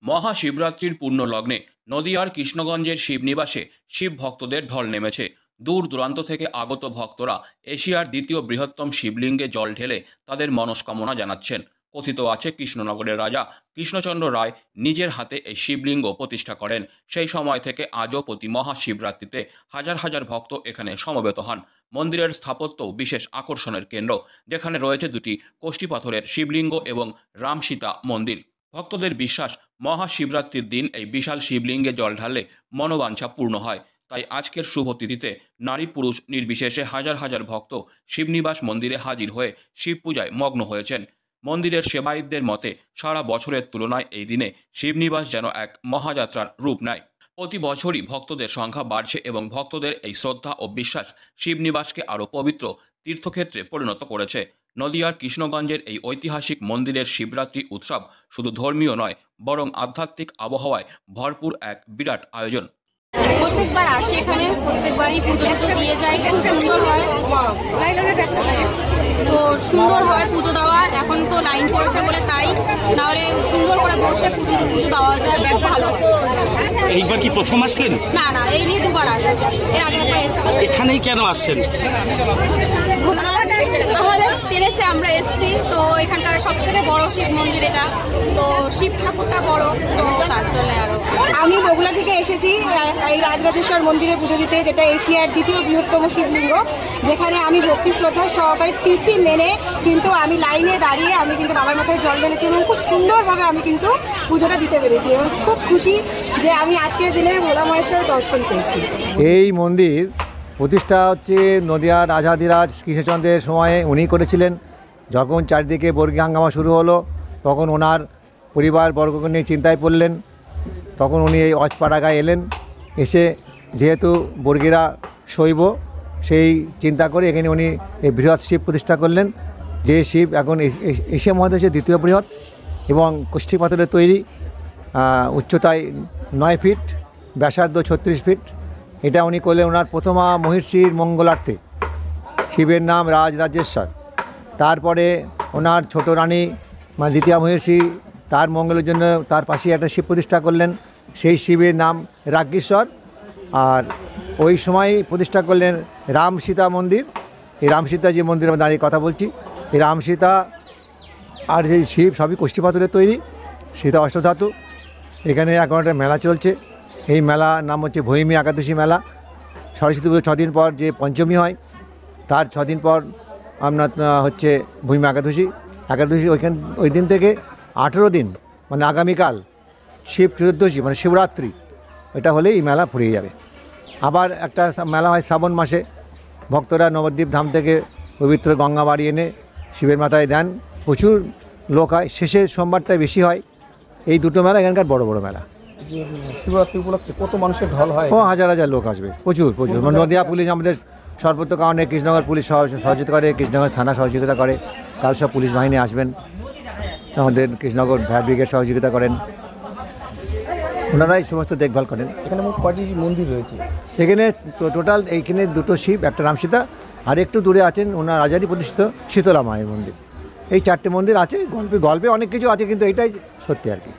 মহাশিবরাত্রির পূর্ণ লগ্নে নদিয়ার কৃষ্ণগঞ্জের শিবনিবাসে শিব ভক্তদের ঢল নেমেছে। দূর দূরান্ত থেকে আগত ভক্তরা এশিয়ার দ্বিতীয় বৃহত্তম শিবলিঙ্গে জল ঢেলে তাদের মনস্কামনা জানাচ্ছেন। কথিত আছে, কৃষ্ণনগরের রাজা কৃষ্ণচন্দ্র রায় নিজের হাতে এই শিবলিঙ্গ প্রতিষ্ঠা করেন। সেই সময় থেকে আজও প্রতি মহাশিবরাত্রিতে হাজার হাজার ভক্ত এখানে সমবেত হন। মন্দিরের স্থাপত্যও বিশেষ আকর্ষণের কেন্দ্র, যেখানে রয়েছে দুটি কোষ্ঠীপাথরের শিবলিঙ্গ এবং রাম সীতা মন্দির। ভক্তদের বিশ্বাস, মহাশিবরাত্রির দিন এই বিশাল শিবলিঙ্গে জল ঢাললে মনোবাঞ্ছা পূর্ণ হয়। তাই আজকের শুভ তিথিতে নারী পুরুষ নির্বিশেষে হাজার হাজার ভক্ত শিবনিবাস মন্দিরে হাজির হয়ে শিব পূজায় মগ্ন হয়েছেন। মন্দিরের সেবায়িতদের মতে, সারা বছরের তুলনায় এই দিনে শিবনিবাস যেন এক মহাযাত্রার রূপ নেয়। প্রতি বছরই ভক্তদের সংখ্যা বাড়ছে এবং ভক্তদের এই শ্রদ্ধা ও বিশ্বাস শিবনিবাসকে আরও পবিত্র তীর্থক্ষেত্রে পরিণত করেছে। নদিয়ার কৃষ্ণগঞ্জের এই ঐতিহাসিক মন্দিরের শিবরাত্রি উৎসব শুধু ধর্মীয় নয়, বরং আধ্যাত্মিক আবহাওয়ায় ভরপুর এক বিরাট আয়োজন। প্রত্যেকবার আসে এখানে, প্রত্যেকবারই পুজো দিয়ে যায়, খুব সুন্দর হয়। তো সুন্দর হয় পুজো দেওয়া, এখন তো লাইন পড়েছে বলে তাই, নাহলে সুন্দর করে বসে পুজো দেওয়া যায়, ভালো হয়। এইবার কি প্রথম আসলেন? না না, এই নিয়ে দুবার আসেন, এর আগে একবার এসেছি। এখানেই কেন আসছেন? আমাদের পেরেছে, আমরা এসেছি। তো এখানকার সব থেকে বড় শিব মন্দির এটা, তো শিব ঠাকুরটা বড়, তো তার জন্য আরো। আমি বগুলা থেকে এসেছি এই রাজরাজেশ্বর মন্দিরে পুজো দিতে, যেটা এশিয়ার দ্বিতীয় বৃহত্তম শিবলিঙ্গ, যেখানে আমি ভক্তি শ্রদ্ধা সহকারে তিথি মেনে কিন্তু আমি লাইনে দাঁড়িয়ে আমি কিন্তু বাবার মাথায় জল ঢেলেছি এবং খুব সুন্দরভাবে আমি কিন্তু পুজোটা দিতে পেরেছি এবং খুব খুশি যে আমি আজকের দিনে ভোলা মহেশ্বরের দর্শন পেয়েছি। এই মন্দির প্রতিষ্ঠা হচ্ছে নদিয়ার রাজাধিরাজ কৃষ্ণচন্দ্রের সময়ে উনি করেছিলেন। যখন চারিদিকে বর্গী হাঙ্গামা শুরু হলো, তখন ওনার পরিবার বর্গকে নিয়ে চিন্তায় পড়লেন। তখন উনি এই অজপাড়াগায় এলেন, এসে যেহেতু বর্গীরা শৈব, সেই চিন্তা করে এখানে উনি এই বৃহৎ শিব প্রতিষ্ঠা করলেন। যে শিব এখন এশিয়া মহাদেশের দ্বিতীয় বৃহৎ এবং কোষ্ঠী পাথরের তৈরি, উচ্চতায় 9 ফিট, ব্যাসার্ধ 36 ফিট। এটা উনি করলেন ওনার প্রথমা মহিষীর মঙ্গলার্থে। শিবের নাম রাজরাজেশ্বর। তারপরে ওনার ছোট রানী মানে দ্বিতীয় মহিষী, তার মঙ্গলের জন্য তার পাশে একটা শিব প্রতিষ্ঠা করলেন, সেই শিবের নাম রাজ্ঞেশ্বর। আর ওই সময় প্রতিষ্ঠা করলেন রাম সীতা মন্দির। এই রাম সীতা যে মন্দিরে আমরা দাঁড়িয়ে কথা বলছি, এই রাম সীতা আর যে শিব সবই কোষ্ঠী পাথরের তৈরি, সীতা অষ্টধাতু। এখানে এখন একটা মেলা চলছে, এই মেলার নাম হচ্ছে ভৈমী একাদশী মেলা। সরস্বতী পুজো 6 দিন পর যে পঞ্চমী হয়, তার 6 দিন পর আপনার হচ্ছে ভৈমী একাদশী। ওই দিন থেকে 18 দিন মানে আগামীকাল শিব চতুর্দশী মানে শিবরাত্রি, এটা হলেই এই মেলা ফুরিয়ে যাবে। আবার একটা মেলা হয় শ্রাবণ মাসে, ভক্তরা নবদ্বীপ ধাম থেকে পবিত্র গঙ্গা বাড়ি এনে শিবের মাথায় দেন, প্রচুর লোক হয়। শেষের সোমবারটাই বেশি হয়। এই দুটো মেলা এখানকার বড় বড় মেলা। শিবরাত্রি উপলক্ষে কত মানুষের ঢল হয়? হাজার হাজার লোক আসবে, প্রচুর। নদিয়া পুলিশ আমাদের সর্বত্র কারণে, কৃষ্ণনগর পুলিশ সহযোগিতা করে, কৃষ্ণনগর থানা সহযোগিতা করে। কাল সব পুলিশ বাহিনী আসবেন, আমাদের কৃষ্ণনগর ফায়ার ব্রিগেড সহযোগিতা করেন, ওনারাই সমস্ত দেখভাল করেন। এখানে মোট কয়টি মন্দির রয়েছে? এখানে টোটাল এইখানে 2টো শিব, একটা রামসীতা, আর একটু দূরে আছেন ওনার রাজারই প্রতিষ্ঠিত শীতলা মায়ের মন্দির। এই 4টে মন্দির আছে। গল্পে অনেক কিছু আছে, কিন্তু এটাই সত্যি আর কি।